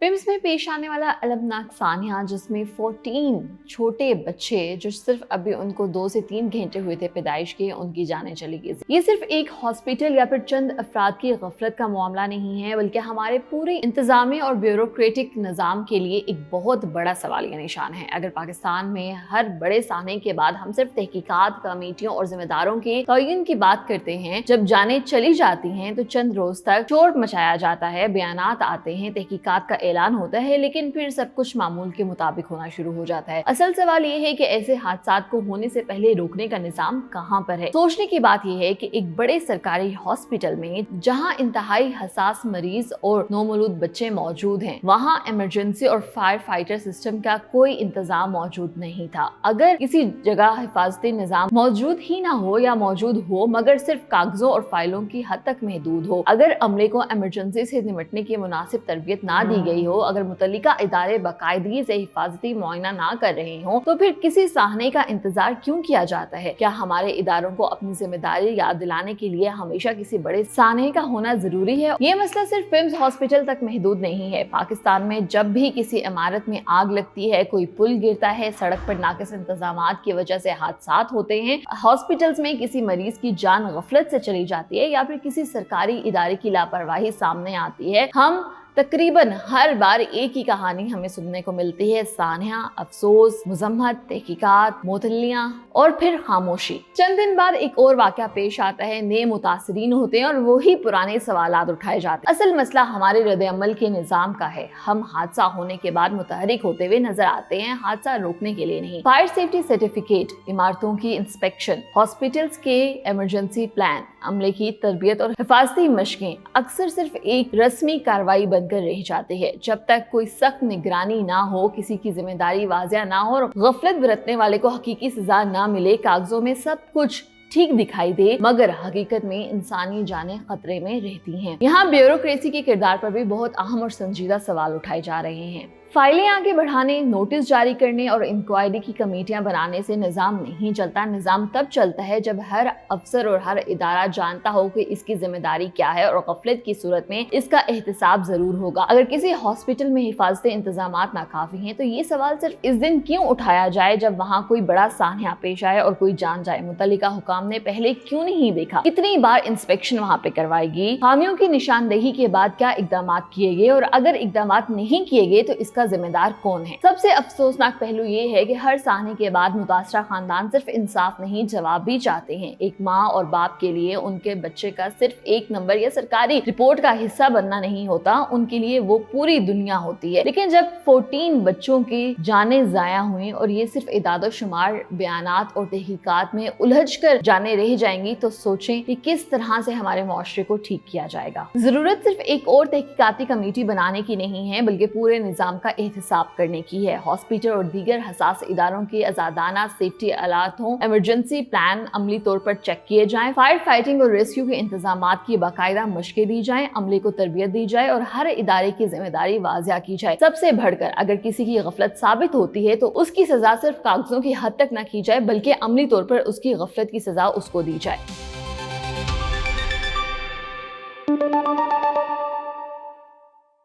PIMS में पेश आने वाला अलमनाक सानिया, जिसमें 14 छोटे बच्चे जो सिर्फ अभी उनको 2 से 3 घंटे हुए थे पैदाइश के, उनकी जानें चली गई। ये सिर्फ एक हॉस्पिटल या फिर चंद अफराद की गफलत का मामला नहीं है, बल्कि हमारे पूरे इंतजामी और ब्यूरोक्रेटिक निज़ाम के लिए एक बहुत बड़ा सवालिया निशान है। अगर पाकिस्तान में हर बड़े साने के बाद हम सिर्फ तहकीकात कमेटियों और जिम्मेदारों के तयन की बात करते हैं, जब जानें चली जाती हैं तो चंद रोज तक शोर मचाया जाता है, बयानात आते हैं, तहकीकात का ऐलान होता है, लेकिन फिर सब कुछ मामूल के मुताबिक होना शुरू हो जाता है। असल सवाल ये है कि ऐसे हादसा को होने से पहले रोकने का निजाम कहाँ पर है। सोचने की बात यह है कि एक बड़े सरकारी हॉस्पिटल में जहाँ इंतहाई हसास मरीज और नौमौलूद बच्चे मौजूद हैं, वहाँ इमरजेंसी और फायर फाइटर सिस्टम का कोई इंतजाम मौजूद नहीं था। अगर किसी जगह हिफाजती निजाम मौजूद ही ना हो या मौजूद हो मगर सिर्फ कागजों और फाइलों की हद तक महदूद हो, अगर अमले को इमरजेंसी से निपटने की मुनासिब तरबियत ना दी गई हो, अगर मुतल्लिका इदारे बाकायदगी से हिफाजती मुआयना ना कर रहे हों, तो फिर किसी साहने का इंतजार क्यों किया जाता है? क्या हमारे इदारों को अपनी जिम्मेदारी याद दिलाने के लिए हमेशा किसी बड़े साहने का होना जरूरी है? ये मसला सिर्फ पिम्स हॉस्पिटल तक महदूद नहीं है। पाकिस्तान में जब भी किसी इमारत में आग लगती है, कोई पुल गिरता है, सड़क पर नाकिस इंतजामात की वजह से हादसात होते हैं, हॉस्पिटल्स में किसी मरीज की जान गफलत से चली जाती है या फिर किसी सरकारी इदारे की लापरवाही सामने आती है, हम तकरीबन हर बार एक ही कहानी हमें सुनने को मिलती है: सानिया, अफसोस, मुजम्मत, तहकीकात, मोतलियां और फिर खामोशी। चंद दिन बाद एक और वाकया पेश आता है, नए मुतासरीन होते हैं और वही पुराने सवालात उठाए जाते हैं। असल मसला हमारे रद्द-ए-अमल के निजाम का है। हम हादसा होने के बाद मुतहरिक होते हुए नजर आते हैं, हादसा रोकने के लिए नहीं। फायर सेफ्टी सर्टिफिकेट, इमारतों की इंस्पेक्शन, हॉस्पिटल्स के इमरजेंसी प्लान, अमले की तरबियत और हिफाजती मशकें अक्सर सिर्फ एक रस्मी कार्रवाई बनकर रह जाती है। जब तक कोई सख्त निगरानी ना हो, किसी की जिम्मेदारी वाज़िया ना हो और गफलत बरतने वाले को हकीकी सजा ना मिले, कागजों में सब कुछ ठीक दिखाई दे मगर हकीकत में इंसानी जानें खतरे में रहती हैं। यहाँ ब्यूरोक्रेसी के किरदार पर भी बहुत अहम और संजीदा सवाल उठाए जा रहे हैं। फाइलें आगे बढ़ाने, नोटिस जारी करने और इंक्वायरी की कमेटियां बनाने से निजाम नहीं चलता। निजाम तब चलता है जब हर अफसर और हर इदारा जानता हो कि इसकी जिम्मेदारी क्या है और गफलत की सूरत में इसका एहतसाब जरूर होगा। अगर किसी हॉस्पिटल में हिफाजती इंतजामात नाकाफी हैं, तो ये सवाल सिर्फ इस दिन क्यों उठाया जाए जब वहाँ कोई बड़ा सानिया पेश आए और कोई जान जाए? मुतल्लिका हुकाम ने पहले क्यों नहीं देखा? कितनी बार इंस्पेक्शन वहाँ पे करवाएगी? खामियों की निशानदेही के बाद क्या इकदाम किए गए और अगर इकदाम नहीं किए गए तो इसका जिम्मेदार कौन है? सबसे अफसोसनाक पहलू ये है कि हर साहने के बाद मुतासरा खानदान सिर्फ इंसाफ नहीं, जवाब भी चाहते हैं। एक माँ और बाप के लिए उनके बच्चे का सिर्फ एक नंबर या सरकारी रिपोर्ट का हिस्सा बनना नहीं होता, उनके लिए वो पूरी दुनिया होती है। लेकिन जब 14 बच्चों की जानें जाया हुई और ये सिर्फ इदादो शुमार, बयानात और तहकीकात में उलझ कर जाने रह जाएंगी, तो सोचें कि किस तरह से हमारे मुआशरे को ठीक किया जाएगा। जरूरत सिर्फ एक और तहकीकाती कमेटी बनाने की नहीं है, बल्कि पूरे निजाम का एहतसाब करने की है। हॉस्पिटल और दीगर हसास इदारों के आजादाना सेफ्टी आलातों, इमरजेंसी प्लान अमली तौर पर चेक किए जाएं, फायर फाइटिंग और रेस्क्यू के इंतजामात की बाकायदा मशकें दी जाएं, अमले को तरबियत दी जाए और हर इदारे की जिम्मेदारी वाज़िया की जाए। सबसे बढ़कर अगर किसी की गफलत साबित होती है तो उसकी सजा सिर्फ कागजों की हद तक न की जाए, बल्कि अमली तौर पर उसकी गफलत की सजा उसको दी जाए।